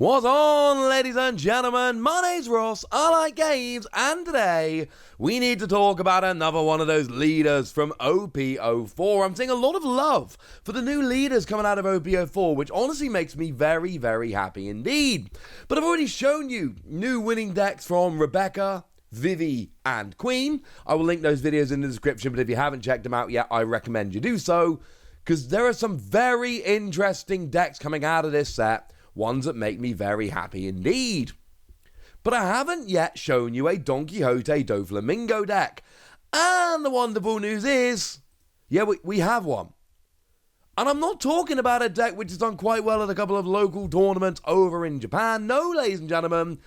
What's on, ladies and gentlemen? My name's Ross, I like games, and today we need to talk about another one of those leaders from OP04. I'm seeing a lot of love for the new leaders coming out of OP04, which honestly makes me very, very happy indeed. But I've already shown you new winning decks from Rebecca, Vivi, and Queen. I will link those videos in the description, but if you haven't checked them out yet, I recommend you do so, because there are some very interesting decks coming out of this set. Ones that make me very happy indeed. But I haven't yet shown you a Donquixote Doflamingo deck. And the wonderful news is, yeah, we have one. And I'm not talking about a deck which has done quite well at a couple of local tournaments over in Japan. No, ladies and gentlemen,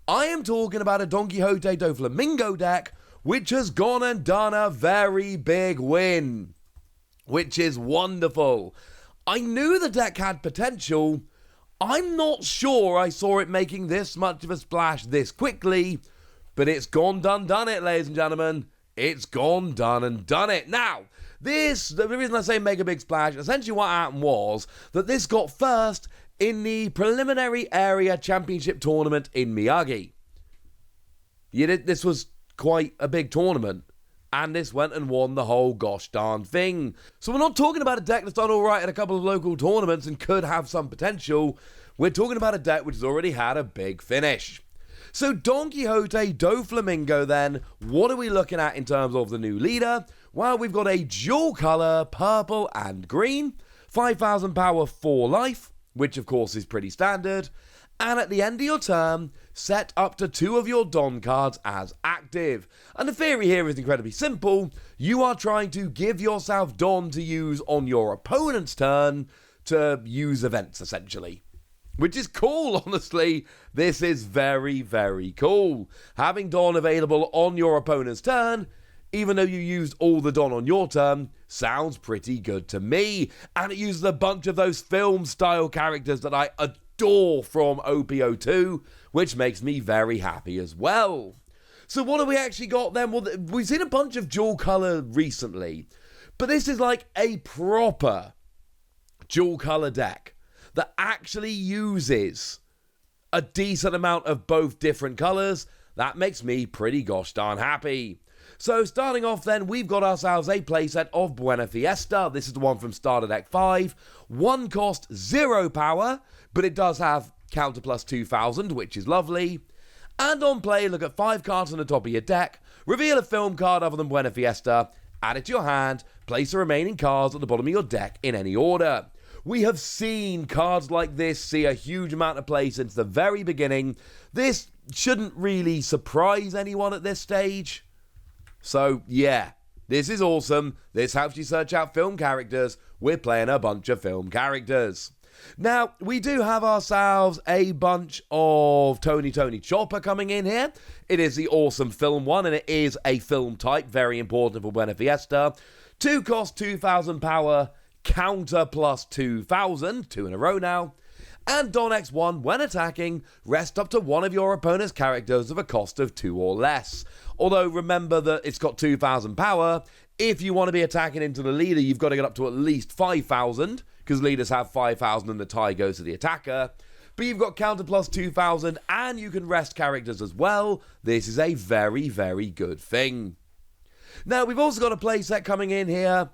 I am talking about a Donquixote Doflamingo deck which has gone and done a very big win. Which is wonderful. I knew the deck had potential. I'm not sure I saw it making this much of a splash this quickly, but it's gone, done it, ladies and gentlemen. It's gone, done it. Now, the reason I say make a big splash, essentially what happened was that this got first in the preliminary area championship tournament in Miyagi. This was quite a big tournament. And this went and won the whole gosh darn thing. So we're not talking about a deck that's done alright at a couple of local tournaments and could have some potential. We're talking about a deck which has already had a big finish. So Donquixote Doflamingo then, what are we looking at in terms of the new leader? Well, we've got a dual colour, purple and green, 5,000 power, 4 life, which of course is pretty standard. And at the end of your turn, set up to 2 of your Don cards as active. And the theory here is incredibly simple. You are trying to give yourself Don to use on your opponent's turn to use events, essentially. Which is cool, honestly. This is very, very cool. Having Don available on your opponent's turn, even though you used all the Don on your turn, sounds pretty good to me. And it uses a bunch of those film-style characters that I adore from OP02, which makes me very happy as well. So what have we actually got then? Well, we've seen a bunch of dual colour recently, but this is like a proper dual colour deck that actually uses a decent amount of both different colours. That makes me pretty gosh darn happy. So starting off then, we've got ourselves a playset of Buena Fiesta. This is the one from Starter Deck 5. 1 cost, 0 power, but it does have counter plus 2,000, which is lovely. And on play, look at 5 cards on the top of your deck, reveal a film card other than Buena Fiesta, add it to your hand, place the remaining cards at the bottom of your deck in any order. We have seen cards like this see a huge amount of play since the very beginning. This shouldn't really surprise anyone at this stage. So, yeah, this is awesome. This helps you search out film characters. We're playing a bunch of film characters. Now, we do have ourselves a bunch of Tony Chopper coming in here. It is the awesome film one, and it is a film type. Very important for Buena Fiesta. 2 cost, 2,000 power, counter plus 2,000. 2 in a row now. And Don X1, when attacking, rest up to 1 of your opponent's characters of a cost of 2 or less. Although remember that it's got 2,000 power. If you want to be attacking into the leader, you've got to get up to at least 5,000, because leaders have 5,000 and the tie goes to the attacker. But you've got counter plus 2,000 and you can rest characters as well. This is a very, very good thing. Now, we've also got a playset coming in here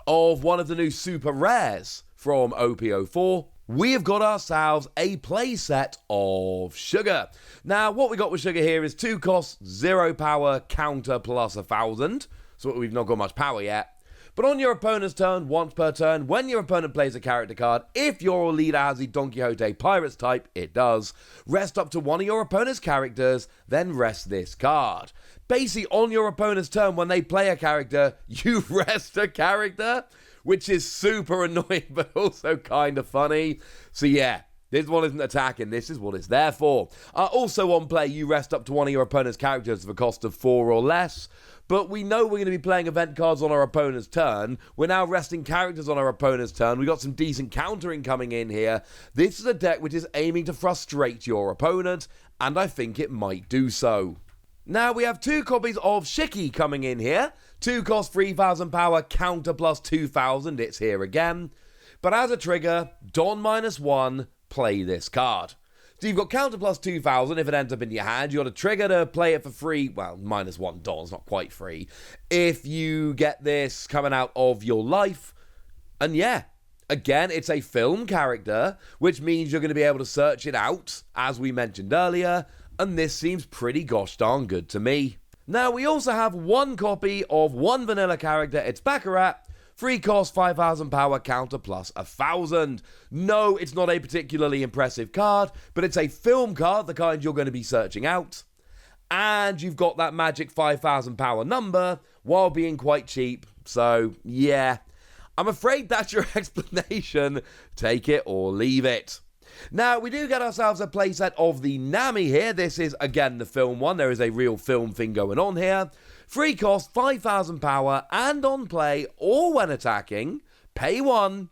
of one of the new super rares from OP04. We have got ourselves a playset of Sugar. Now, what we got with Sugar here is 2 costs, 0 power, counter plus 1,000. So we've not got much power yet. But on your opponent's turn, once per turn, when your opponent plays a character card, if your leader has the Donquixote Pirates type, it does, rest up to 1 of your opponent's characters, then rest this card. Basically, on your opponent's turn, when they play a character, you rest a character, which is super annoying, but also kind of funny. So yeah, this one isn't attacking, this is what it's there for. Also on play, you rest up to 1 of your opponent's characters for a cost of 4 or less. But we know we're going to be playing event cards on our opponent's turn. We're now resting characters on our opponent's turn. We've got some decent countering coming in here. This is a deck which is aiming to frustrate your opponent, and I think it might do so. Now, we have 2 copies of Shiki coming in here. 2 cost, 3,000 power, counter plus 2,000. It's here again. But as a trigger, Don -1, play this card. So you've got counter plus 2,000 if it ends up in your hand. You got a trigger to play it for free. Well, -$1, not quite free. If you get this coming out of your life. And yeah, again, it's a film character, which means you're going to be able to search it out, as we mentioned earlier. And this seems pretty gosh darn good to me. Now, we also have one copy of one vanilla character. It's Baccarat. Free cost, 5,000 power, counter plus 1,000. No, it's not a particularly impressive card, but it's a film card, the kind you're going to be searching out. And you've got that magic 5,000 power number while being quite cheap. So, yeah, I'm afraid that's your explanation. Take it or leave it. Now, we do get ourselves a playset of the Nami here. This is, again, the film one. There is a real film thing going on here. Free cost, 5,000 power, and on play, or when attacking, pay 1.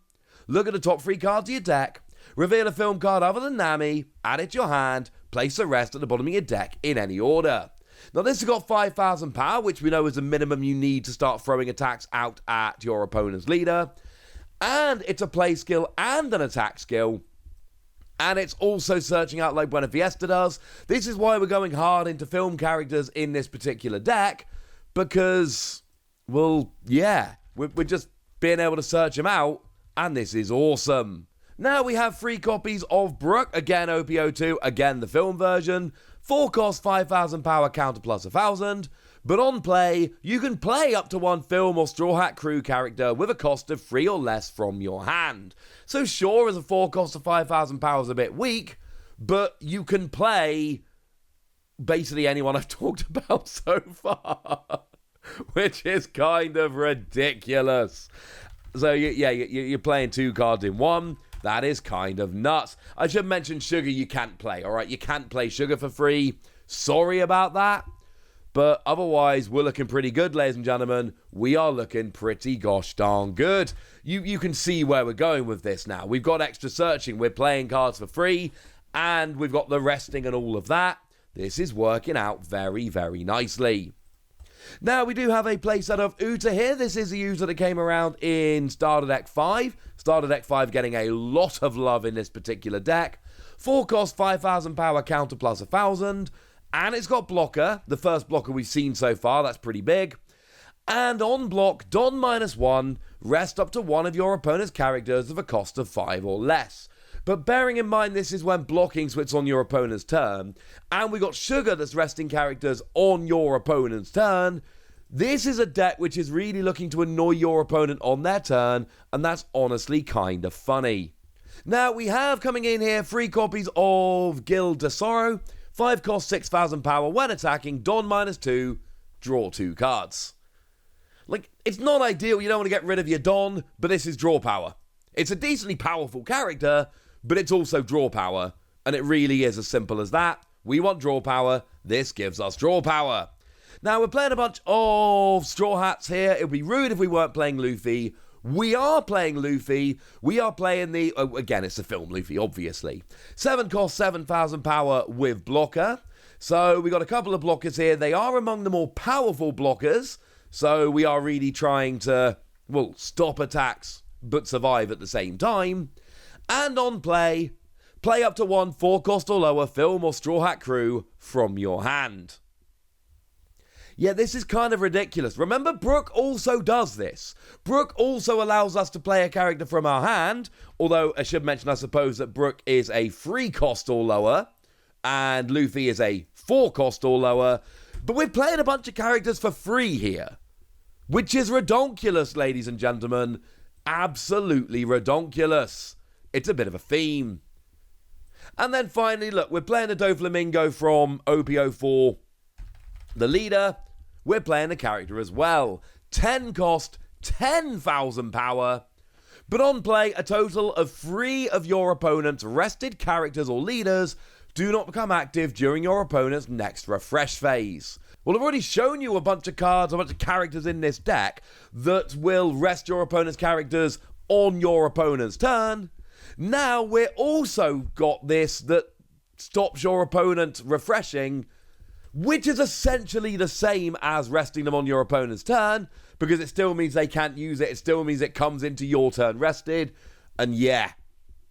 Look at the top 3 cards of your deck. Reveal a film card other than Nami, add it to your hand, place the rest at the bottom of your deck in any order. Now, this has got 5,000 power, which we know is the minimum you need to start throwing attacks out at your opponent's leader. And it's a play skill and an attack skill. And it's also searching out like Buena Fiesta does. This is why we're going hard into film characters in this particular deck. Because, well, yeah, we're just being able to search them out. And this is awesome. Now we have 3 copies of Brooke. Again, OP02. Again, the film version. 4 cost, 5,000 power, counter plus 1,000. But on play, you can play up to 1 film or Straw Hat Crew character with a cost of 3 or less from your hand. So sure, as a 4 cost of 5,000 power is a bit weak, but you can play basically anyone I've talked about so far, which is kind of ridiculous. So yeah, you're playing 2 cards in 1. That is kind of nuts. I should mention Sugar you can't play, all right? You can't play Sugar for free. Sorry about that. But otherwise, we're looking pretty good, ladies and gentlemen. We are looking pretty gosh darn good. You can see where we're going with this now. We've got extra searching. We're playing cards for free. And we've got the resting and all of that. This is working out very, very nicely. Now, we do have a playset of Uta here. This is a user that came around in Starter Deck 5. Starter Deck 5 getting a lot of love in this particular deck. 4 cost, 5,000 power, counter plus 1,000. And it's got blocker, the first blocker we've seen so far, that's pretty big. And on block, Don -1, rest up to 1 of your opponent's characters of a cost of 5 or less. But bearing in mind this is when blocking switches on your opponent's turn, and we got Sugar that's resting characters on your opponent's turn, this is a deck which is really looking to annoy your opponent on their turn, and that's honestly kind of funny. Now, we have coming in here 3 copies of Guild de Sorrow. 5 cost, 6,000 power. When attacking, Don -2, draw 2 cards. Like, it's not ideal. You don't want to get rid of your Don, but this is draw power. It's a decently powerful character, but it's also draw power. And it really is as simple as that. We want draw power. This gives us draw power. Now, we're playing a bunch of Straw Hats here. It would be rude if we weren't playing Luffy. We are playing Luffy. We are playing the... Oh, again, it's the film Luffy, obviously. 7 cost, 7,000 power with blocker. So we got a couple of blockers here. They are among the more powerful blockers. So we are really trying to, well, stop attacks, but survive at the same time. And on play, play up to 1 4 cost or lower film or Straw Hat Crew from your hand. Yeah, this is kind of ridiculous. Remember, Brooke also does this. Brooke also allows us to play a character from our hand, although I should mention, I suppose, that Brooke is a 3 cost or lower, and Luffy is a 4 cost or lower, but we're playing a bunch of characters for free here, which is redonkulous, ladies and gentlemen. Absolutely redonkulous. It's a bit of a theme. And then finally, look, we're playing a Doflamingo from OP04, the leader. We're playing a character as well. 10 cost, 10,000 power. But on play, a total of 3 of your opponent's rested characters or leaders do not become active during your opponent's next refresh phase. Well, I've already shown you a bunch of cards, a bunch of characters in this deck that will rest your opponent's characters on your opponent's turn. Now, we're also got this that stops your opponent refreshing, which is essentially the same as resting them on your opponent's turn, because it still means they can't use it. It still means it comes into your turn rested. And yeah,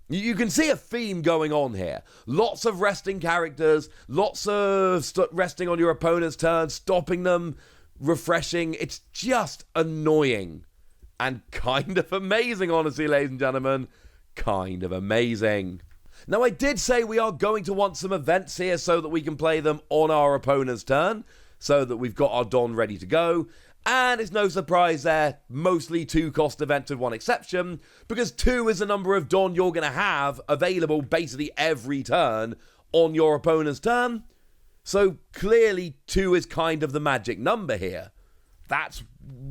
You can see a theme going on here. Lots of resting characters, lots of resting on your opponent's turn, stopping them, refreshing. It's just annoying and kind of amazing, honestly, ladies and gentlemen. Kind of amazing. Now, I did say we are going to want some events here so that we can play them on our opponent's turn, so that we've got our Don ready to go. And it's no surprise they're mostly 2-cost events with one exception, because 2 is the number of Don you're going to have available basically every turn on your opponent's turn. So clearly 2 is kind of the magic number here. That's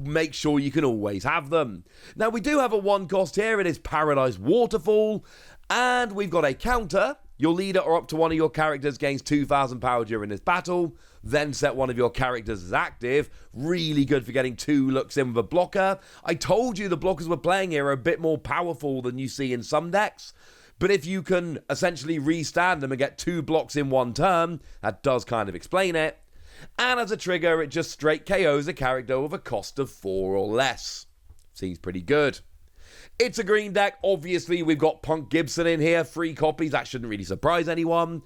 make sure you can always have them. Now we do have a 1-cost here. It is Paradise Waterfall, and we've got a counter. Your leader or up to one of your characters gains 2,000 power during this battle. Then set one of your characters as active. Really good for getting 2 looks in with a blocker. I told you the blockers we're playing here are a bit more powerful than you see in some decks. But if you can essentially restand them and get 2 blocks in one turn, that does kind of explain it. And as a trigger, it just straight KOs a character with a cost of 4 or less. Seems pretty good. It's a green deck. Obviously, we've got Punk Gibson in here. 3 copies. That shouldn't really surprise anyone.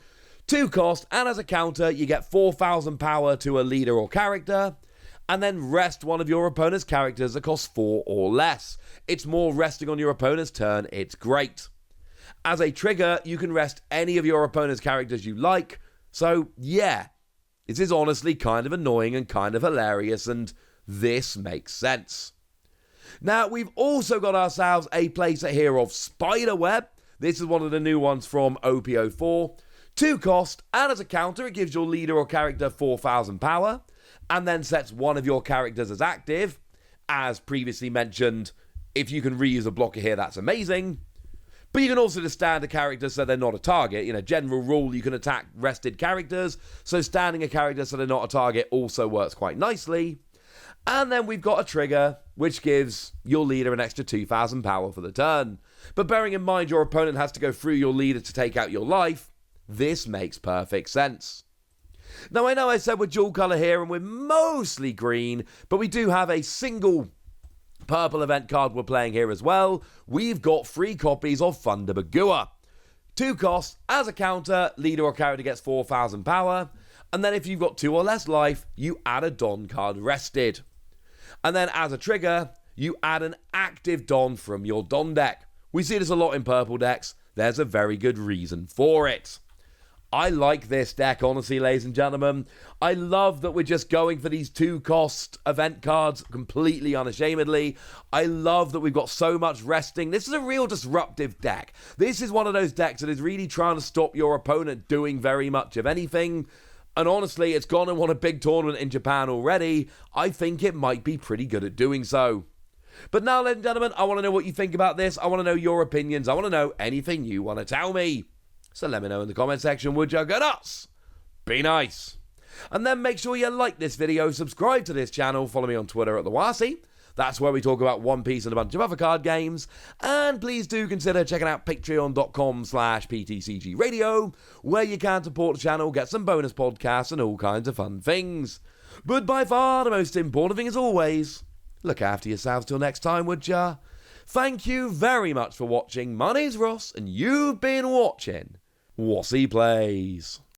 2 cost, and as a counter, you get 4,000 power to a leader or character, and then rest one of your opponent's characters that costs 4 or less. It's more resting on your opponent's turn. It's great. As a trigger, you can rest any of your opponent's characters you like. So, yeah, this is honestly kind of annoying and kind of hilarious, and this makes sense. Now, we've also got ourselves a playset here of Spiderweb. This is one of the new ones from OP04. 2 cost, and as a counter, it gives your leader or character 4,000 power, and then sets one of your characters as active. As previously mentioned, if you can reuse a blocker here, that's amazing. But you can also just stand a character so they're not a target. You know, general rule, you can attack rested characters, so standing a character so they're not a target also works quite nicely. And then we've got a trigger, which gives your leader an extra 2,000 power for the turn. But bearing in mind your opponent has to go through your leader to take out your life, this makes perfect sense. Now, I know I said we're dual colour here and we're mostly green, but we do have a single purple event card we're playing here as well. We've got 3 copies of Thunder Bagua. 2 costs, as a counter, leader or character gets 4,000 power, and then if you've got 2 or less life, you add a Don card rested. And then as a trigger, you add an active Don from your Don deck. We see this a lot in purple decks. There's a very good reason for it. I like this deck, honestly, ladies and gentlemen. I love that we're just going for these 2-cost event cards completely unashamedly. I love that we've got so much resting. This is a real disruptive deck. This is one of those decks that is really trying to stop your opponent doing very much of anything. And honestly, it's gone and won a big tournament in Japan already. I think it might be pretty good at doing so. But now, ladies and gentlemen, I want to know what you think about this. I want to know your opinions. I want to know anything you want to tell me. So let me know in the comment section, would you? Go nuts! Be nice! And then make sure you like this video, subscribe to this channel, follow me on Twitter at TheWasi. That's where we talk about One Piece and a bunch of other card games. And please do consider checking out patreon.com/PTCG Radio, where you can support the channel, get some bonus podcasts and all kinds of fun things. But by far the most important thing as always, look after yourselves till next time, would ya? Thank you very much for watching. My name's Ross, and you've been watching Wasi Plays.